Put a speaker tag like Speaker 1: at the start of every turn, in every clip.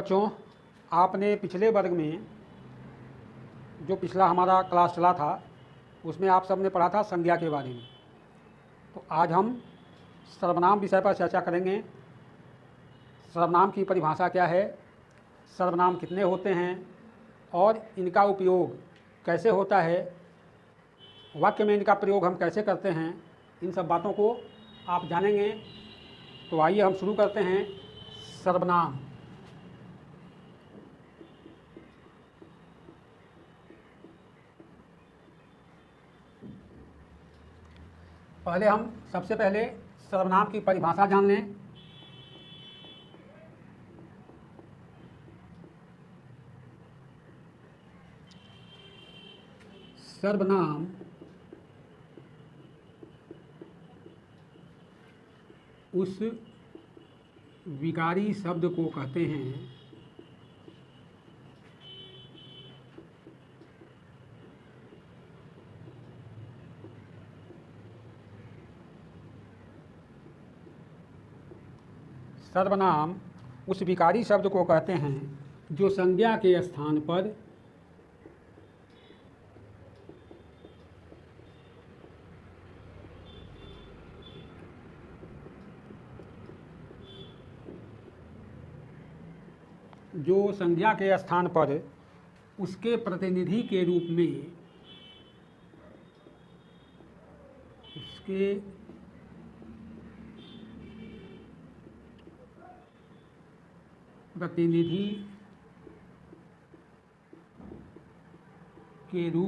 Speaker 1: बच्चों, आपने पिछले वर्ग में जो पिछला हमारा क्लास चला था उसमें आप सब ने पढ़ा था संज्ञा के बारे में। तो आज हम सर्वनाम विषय पर चर्चा करेंगे। सर्वनाम की परिभाषा क्या है, सर्वनाम कितने होते हैं और इनका उपयोग कैसे होता है, वाक्य में इनका प्रयोग हम कैसे करते हैं, इन सब बातों को आप जानेंगे। तो आइए हम शुरू करते हैं। सर्वनाम। पहले हम सबसे पहले सर्वनाम की परिभाषा जान लें। सर्वनाम उस विकारी शब्द को कहते हैं सर्वनाम उस विकारी शब्द को कहते हैं जो संज्ञा के स्थान पर उसके प्रतिनिधि के रूप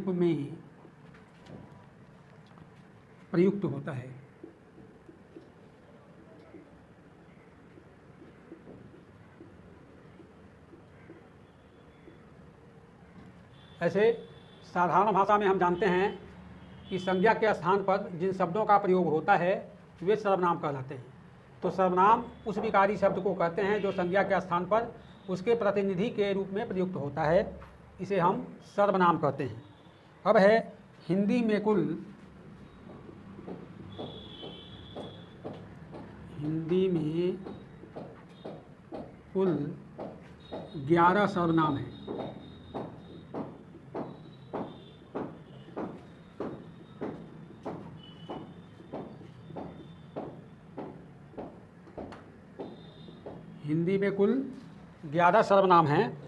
Speaker 1: में प्रयुक्त होता है। ऐसे साधारण भाषा में हम जानते हैं कि संज्ञा के स्थान पर जिन शब्दों का प्रयोग होता है वे सर्वनाम कहलाते हैं। तो सर्वनाम उस विकारी शब्द को कहते हैं जो संज्ञा के स्थान पर उसके प्रतिनिधि के रूप में प्रयुक्त होता है, इसे हम सर्वनाम कहते हैं। अब है हिंदी में कुल 11 सर्वनाम हैं। हिंदी में कुल 11 सर्वनाम हैं।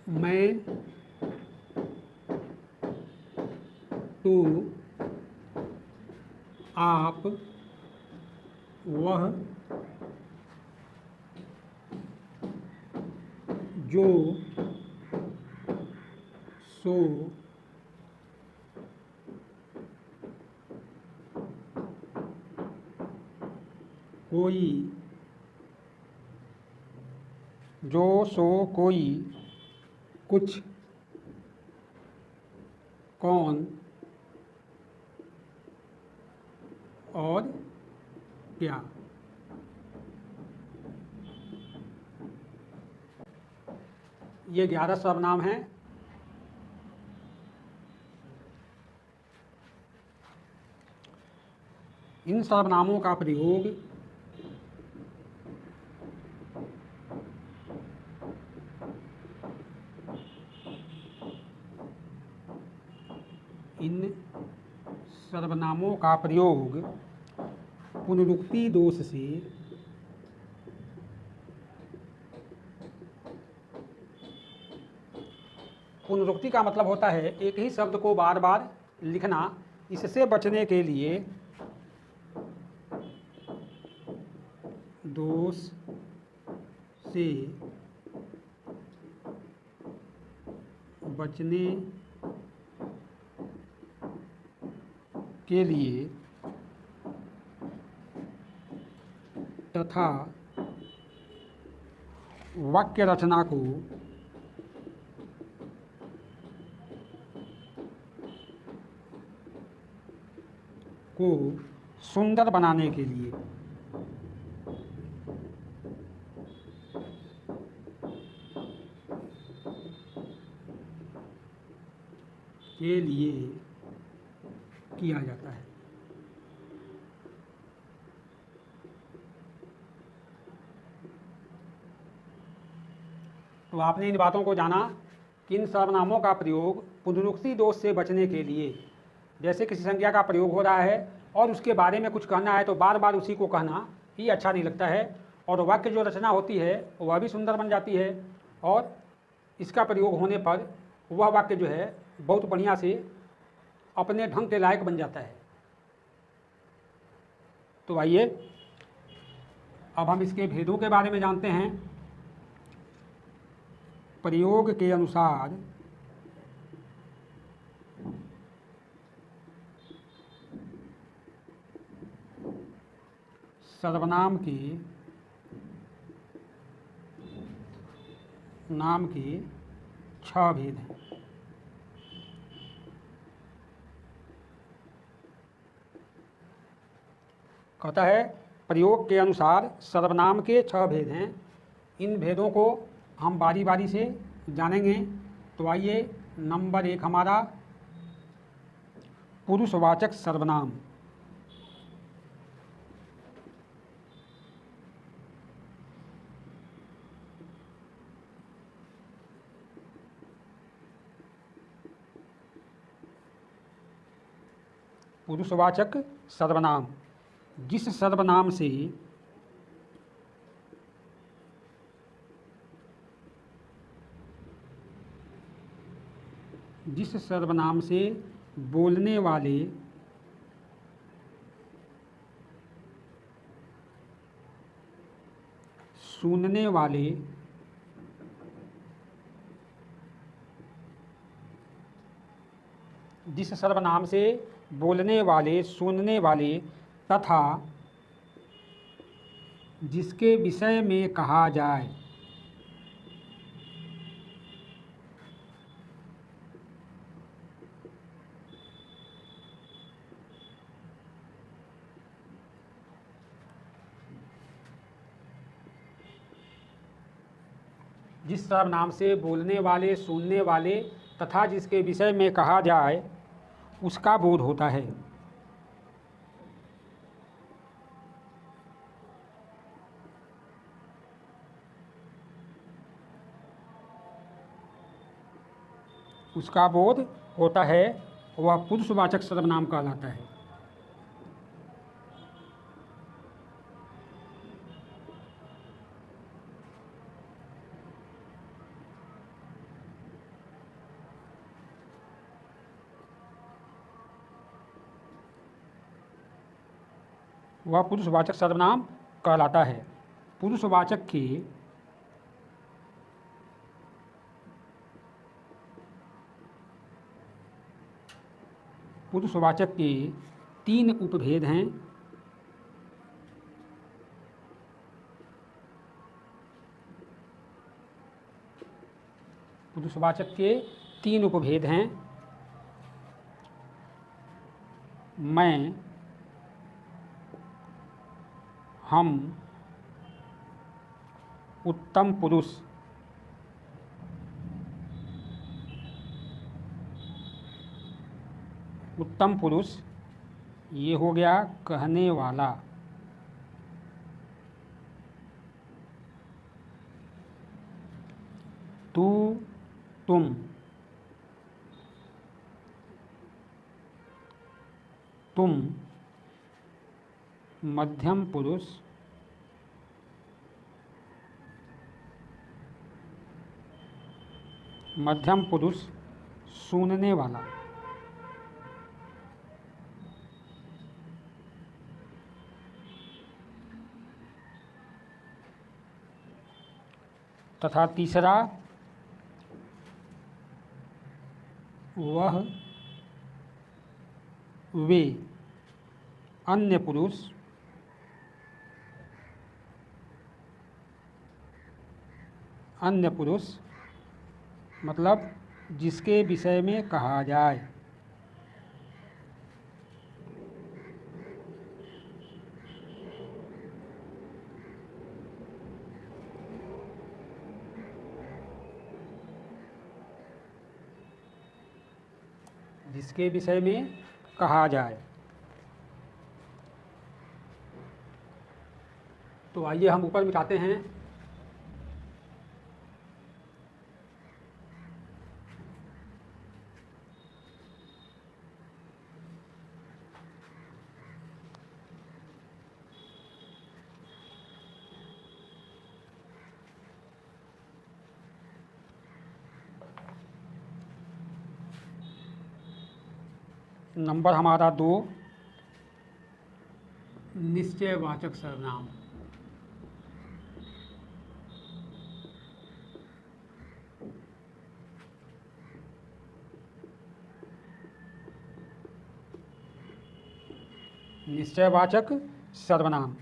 Speaker 1: मैं, तू, आप, वह, जो, सो, कोई, जो, सो, कोई, कुछ, कौन और क्या। ये 11 सर्वनाम हैं। इन सर्वनामों का प्रयोग पुनरुक्ति दोष से पुनरुक्ति का मतलब होता है एक ही शब्द को बार बार लिखना। इससे बचने के लिए दोष से बचने के लिए तथा वाक्य रचना को सुंदर बनाने के लिए किया जाता है। तो आपने इन बातों को जाना कि इन सर्वनामों का प्रयोग पुनरुक्ति दोष से बचने के लिए, जैसे किसी संज्ञा का प्रयोग हो रहा है और उसके बारे में कुछ कहना है तो बार बार उसी को कहना ही अच्छा नहीं लगता है, और वाक्य जो रचना होती है वह भी सुंदर बन जाती है, और इसका प्रयोग होने पर वह वाक्य जो है बहुत बढ़िया से अपने ढंग के लायक बन जाता है। तो आइए अब हम इसके भेदों के बारे में जानते हैं। प्रयोग के अनुसार सर्वनाम के नाम के 6 भेद हैं। कहता है प्रयोग के अनुसार सर्वनाम के 6 भेद हैं। इन भेदों को हम बारी बारी से जानेंगे। तो आइए, नंबर 1 हमारा पुरुषवाचक सर्वनाम। पुरुषवाचक सर्वनाम, जिस सर्वनाम से बोलने वाले सुनने वाले जिस सर्वनाम से बोलने वाले, सुनने वाले तथा जिसके विषय में कहा जाए जिस सर्वनाम से बोलने वाले, सुनने वाले तथा जिसके विषय में कहा जाए उसका बोध होता है। उसका बोध होता है, वह पुरुषवाचक सर्वनाम कहलाता है। वह पुरुषवाचक सर्वनाम कहलाता है। पुरुषवाचक के पुरुषवाचक के 3 उपभेद हैं। पुरुषवाचक के 3 उपभेद हैं। मैं, हम, उत्तम पुरुष। उत्तम पुरुष ये हो गया कहने वाला। तू, तुम। तुम मध्यम पुरुष। मध्यम पुरुष सुनने वाला। तथा तीसरा वह, वे, अन्य पुरुष। अन्य पुरुष मतलब जिसके विषय में कहा जाए। जिसके विषय में कहा जाए। तो आइए हम ऊपर मिटाते हैं। नंबर हमारा 2, निश्चयवाचक सर्वनाम। निश्चयवाचक सर्वनाम।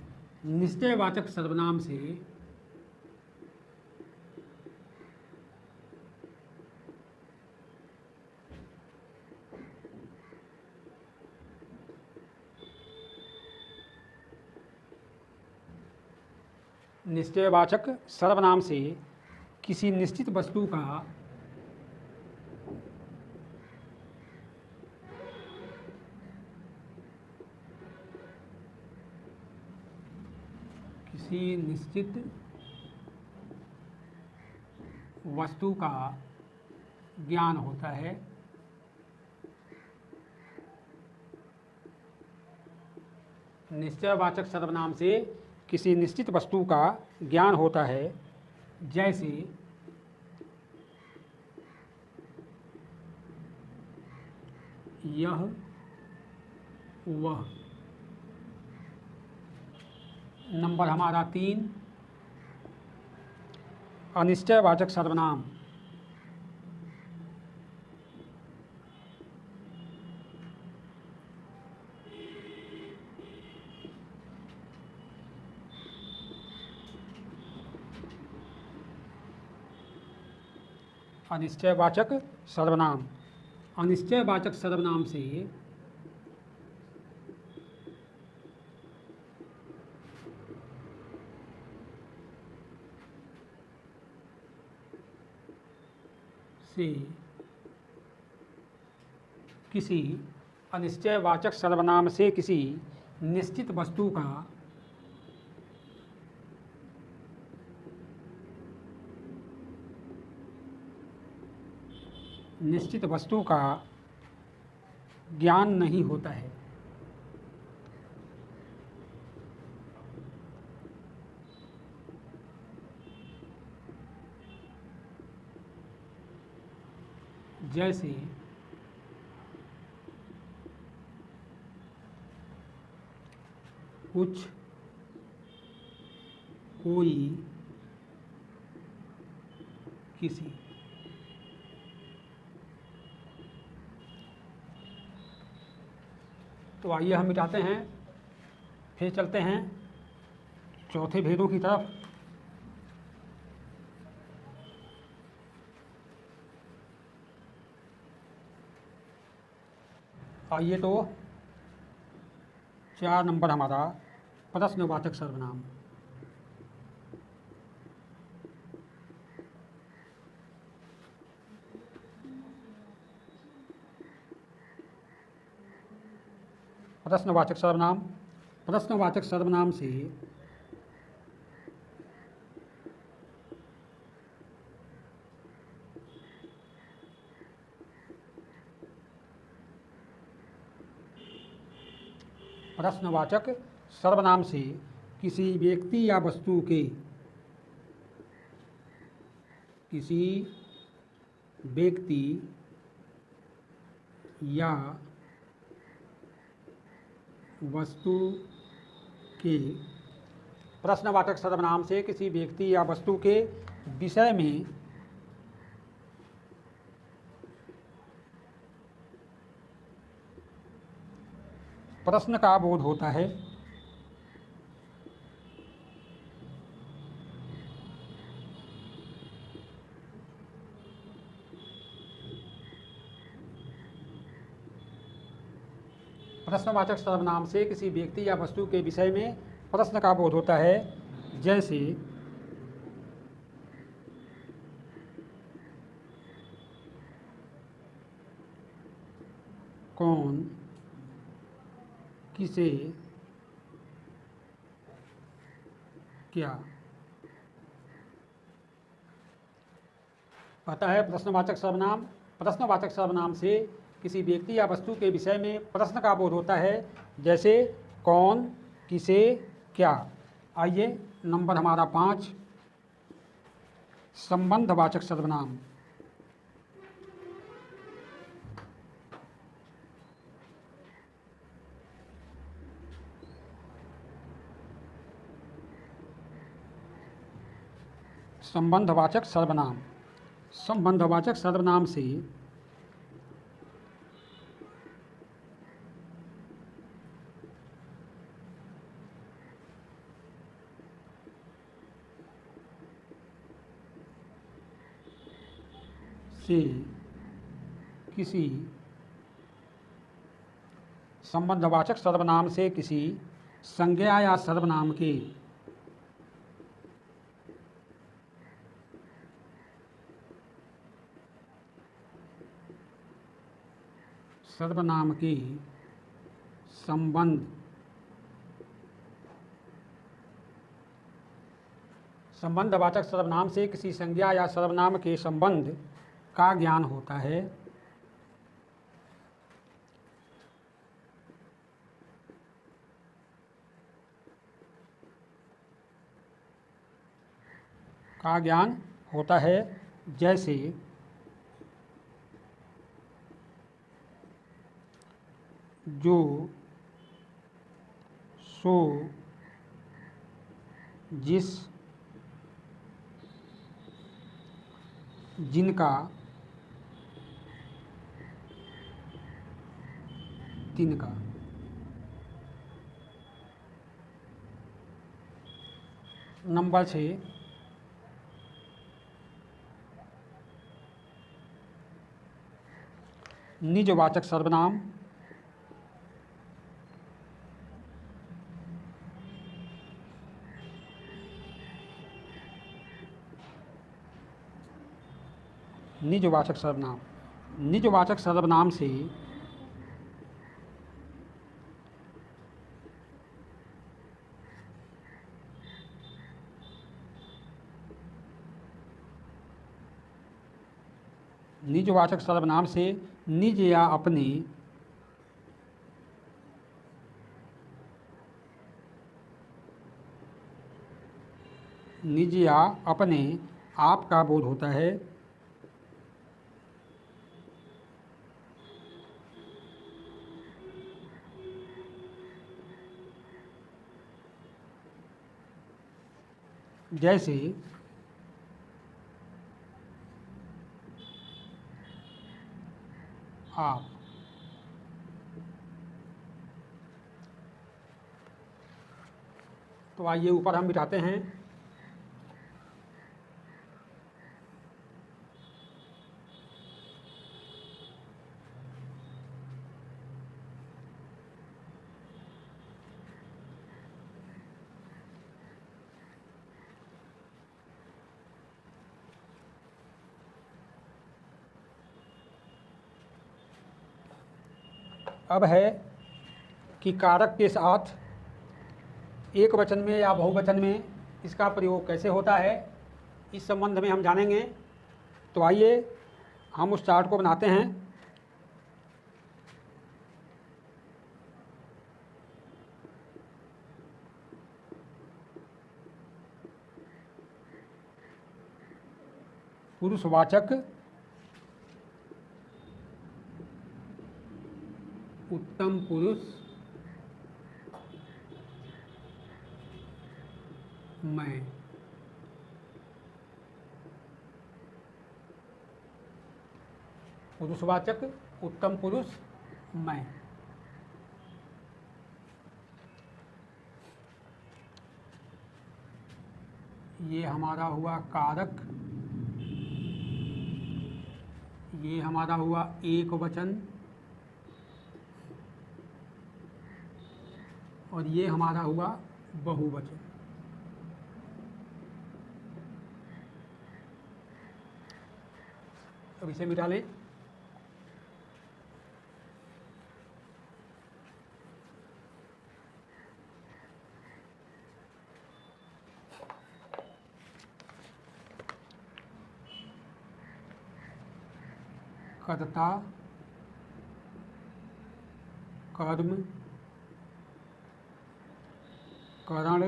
Speaker 1: निश्चयवाचक सर्वनाम से निश्चयवाचक सर्वनाम से किसी निश्चित वस्तु का किसी निश्चित वस्तु का ज्ञान होता है। निश्चयवाचक सर्वनाम से किसी निश्चित वस्तु का ज्ञान होता है, जैसे यह, वह। नंबर हमारा 3, अनिश्चयवाचक सर्वनाम। अनिश्चयवाचक सर्वनाम। अनिश्चयवाचक सर्वनाम से किसी अनिश्चयवाचक सर्वनाम से किसी निश्चित वस्तु का निश्चित वस्तु का ज्ञान नहीं होता है। जैसे कुछ, कोई, किसी। तो आइए हम मिटाते हैं, फिर चलते हैं चौथे भेदों की तरफ। आइए तो 4 नंबर हमारा प्रश्नवाचक सर्वनाम। प्रश्नवाचक सर्वनाम। प्रश्नवाचक सर्वनाम से प्रश्नवाचक सर्वनाम से किसी व्यक्ति या वस्तु के किसी व्यक्ति या वस्तु के प्रश्नवाचक सर्वनाम से किसी व्यक्ति या वस्तु के विषय में प्रश्न का बोध होता है। प्रश्नवाचक सर्वनाम से किसी व्यक्ति या वस्तु के विषय में प्रश्न का बोध होता है, जैसे कौन, किसे, क्या। पता है प्रश्नवाचक सर्वनाम। प्रश्नवाचक सर्वनाम से किसी व्यक्ति या वस्तु के विषय में प्रश्न का बोध होता है, जैसे कौन, किसे, क्या। आइए नंबर हमारा 5, संबंधवाचक सर्वनाम। संबंधवाचक सर्वनाम। संबंधवाचक सर्वनाम से किसी संबंधवाचक सर्वनाम से किसी संज्ञा या सर्वनाम के संबंधवाचक सर्वनाम से किसी संज्ञा या सर्वनाम के संबंध का ज्ञान होता है। जैसे जो, सो, जिस, जिनका, तिनका। नंबर 6, निजवाचक सर्वनाम। निजवाचक सर्वनाम। निजवाचक सर्वनाम से निजवाचक सर्वनाम से निज या अपने आप का बोध होता है। जैसे आप। तो आइए ऊपर हम बिठाते हैं। अब है कि कारक के साथ एक वचन में या बहुवचन में इसका प्रयोग कैसे होता है, इस संबंध में हम जानेंगे। तो आइए हम उस चार्ट को बनाते हैं। पुरुषवाचक, उत्तम पुरुष, मैं। पुरुषवाचक, उत्तम पुरुष, मैं। ये हमारा हुआ कारक, ये हमारा हुआ एक वचन, और ये हमारा हुआ बहुवचन। अब इसे मिटा लें। कर्ता, कर्म, करण,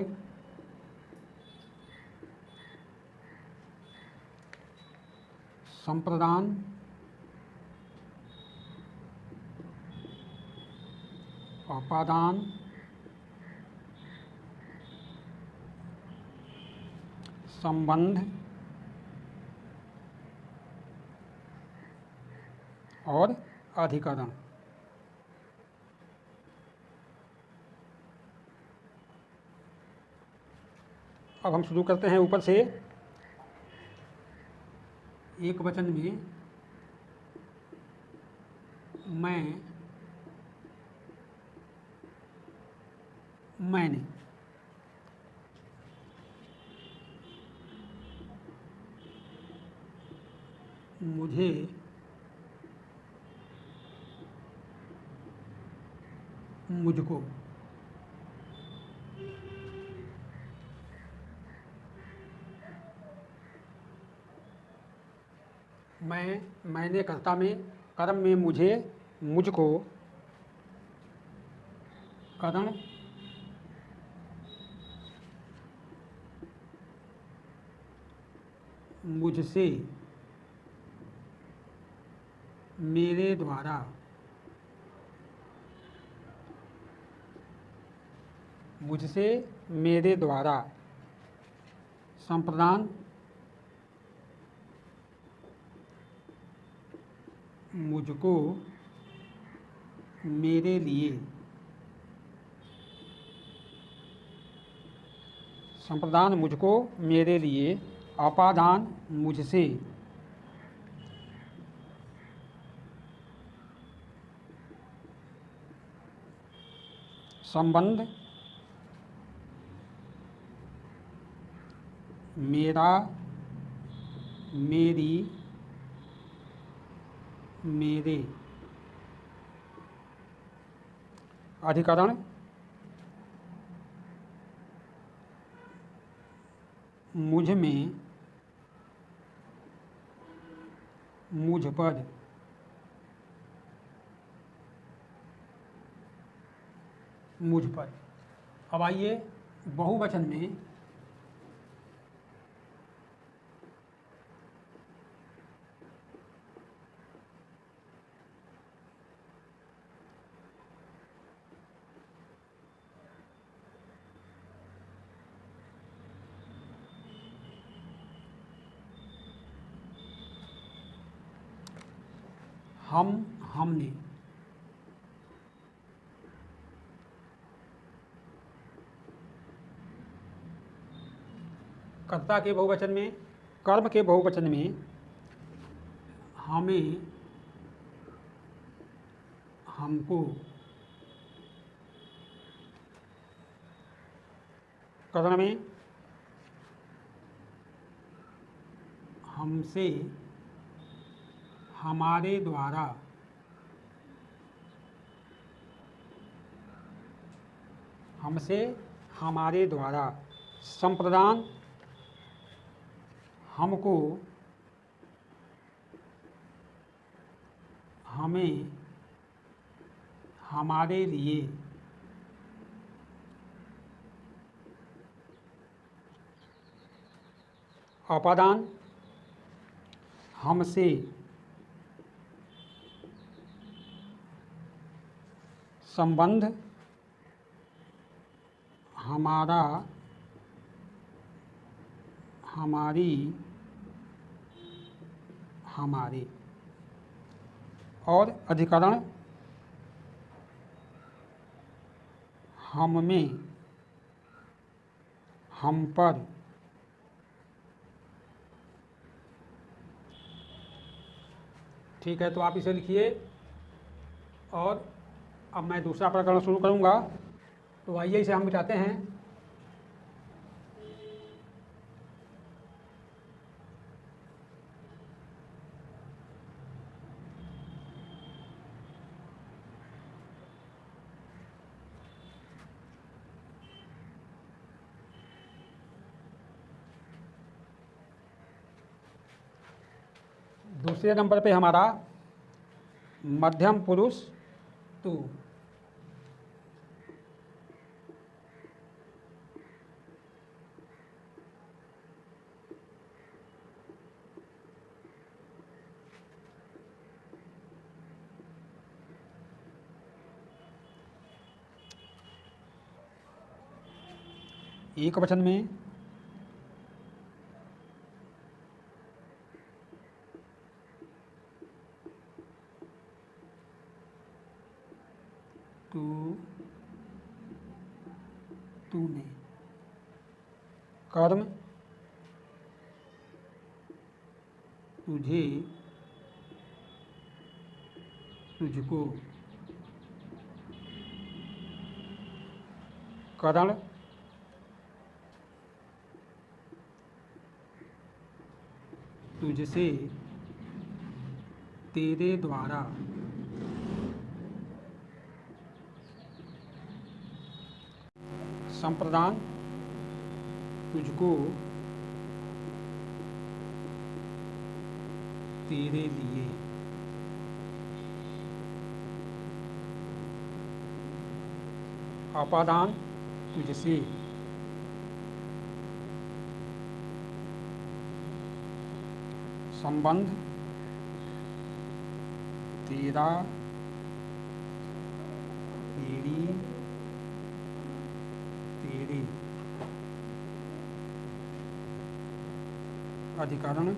Speaker 1: संप्रदान, अपादान, संबंध, और अधिकरण। अब हम शुरू करते हैं ऊपर से। एक वचन में मैं, मैंने, मुझे, मुझको, मैंने कर्ता में, कर्म में मुझे, मुझको, करण, मुझसे, मेरे द्वारा, मुझसे, मेरे द्वारा, संप्रदान, मुझको, मेरे लिए, संप्रदान मुझको, मेरे लिए, अपादान मुझसे, संबंध मेरा, मेरी, मेरे, अधिकरण मुझ में, मुझ पर, मुझ पर। अब आइए बहुवचन में हम, हमने, कर्ता के बहुवचन में, कर्म के बहुवचन में हमें, हमको, करण में हमसे, हमारे द्वारा, हमसे, हमारे द्वारा, संप्रदान हमको, हमें, हमारे लिए, अपादान हमसे, संबंध हमारा, हमारी, हमारे, और अधिकरण हम में, हम पर। ठीक है, तो आप इसे लिखिए और अब मैं दूसरा प्रकरण शुरू करूँगा। तो आइए इसे हम मिटाते हैं। दूसरे नंबर पे हमारा मध्यम पुरुष तू। एक वचन में तूने, कर्म तुझे, तुझको, करण तुझसे, तेरे द्वारा, संप्रदान तुझको, तेरे लिए, अपादान तुझसे, संबंध तेरा, तेरी, तेरे, अधिकरण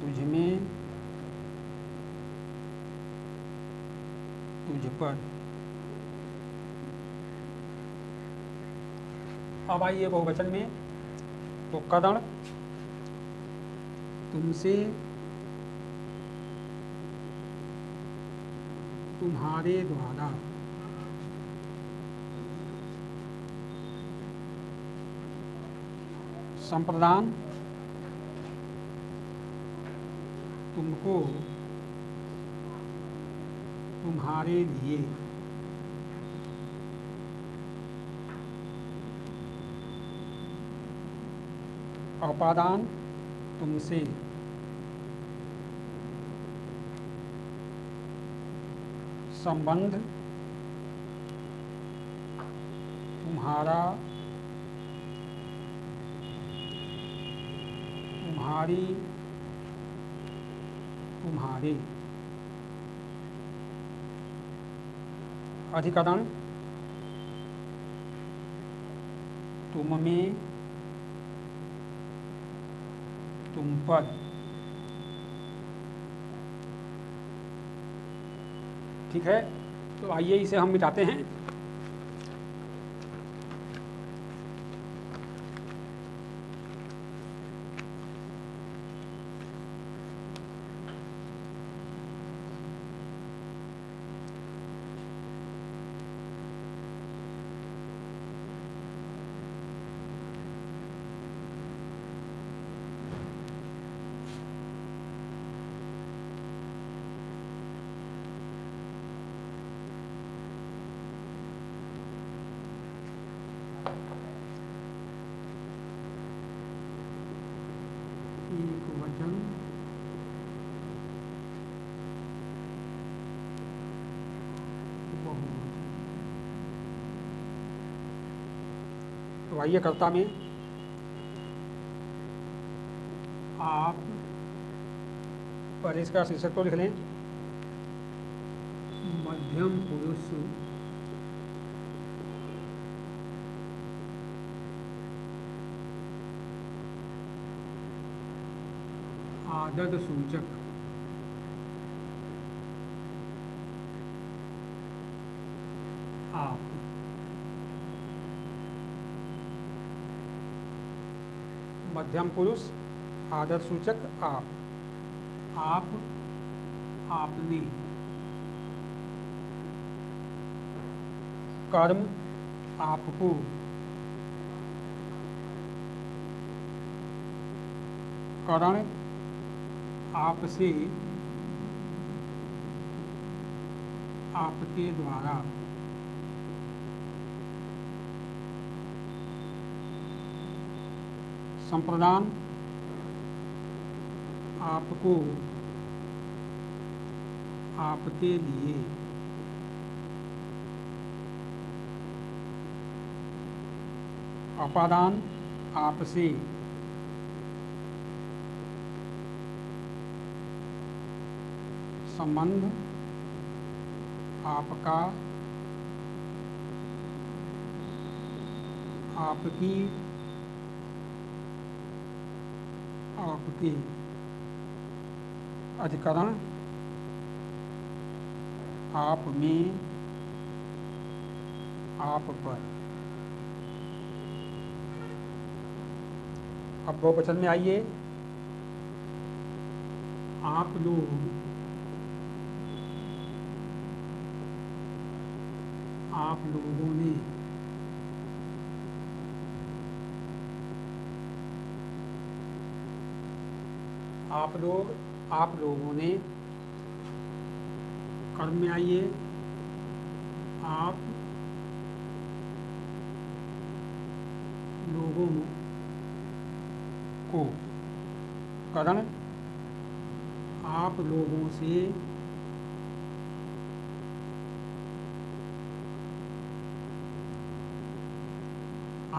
Speaker 1: तुझमें, तुझ पर। अब आइए बहुवचन में, तो करण तुमसे, तुम्हारे द्वारा, संप्रदान तुमको, तुम्हारे लिए, अपादान तुमसे, संबंध तुम्हारा, तुम्हारी, तुम्हारे, अधिकरण तुम में, तुम पर। ठीक है, तो आइए इसे हम मिटाते हैं। एकवचन, बहुवचन। तो आइए कर्ता में, आप, पर इसका शीर्षक तो लिख लें, मध्यम पुरुष, आदत सूचक, आप, मध्यम पुरुष आदत सूचक आप, आपने, कर्म आपको, करण आपसे, आपके द्वारा, संप्रदान आपको, आपके लिए, अपादान आपसे, संबंध आपका, आपकी, आपके, अधिकरण आप में, आप पर। अब बहुवचन में आइए, आप लोग, आप लोगों ने, आप लोग, आप लोगों ने। कर्म में आइए, आप लोगों को। करण, आप लोगों से,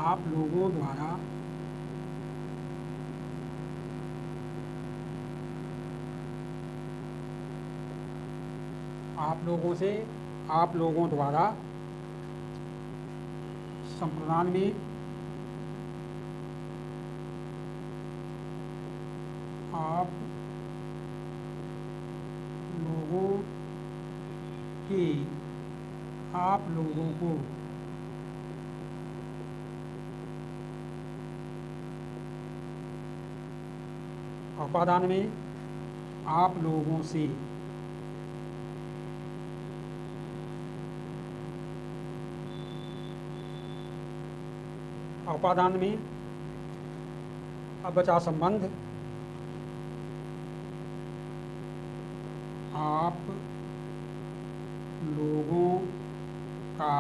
Speaker 1: आप लोगों द्वारा, आप लोगों से, आप लोगों द्वारा। संप्रदान में आप लोगों के, आप लोगों को। अपादान में आप लोगों से, अपादान में अब बचा संबंध, आप लोगों का,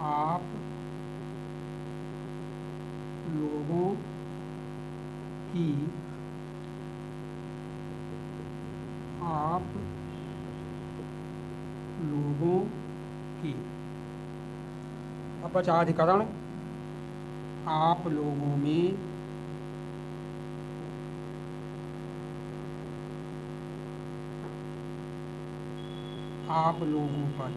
Speaker 1: आप लोगों की, आप लोगों की। अब बचा अधिकरण, आप लोगों में, आप लोगों पर।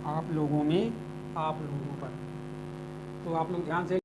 Speaker 1: आप लोगों में, आप लोगों पर। तो आप लोग ध्यान से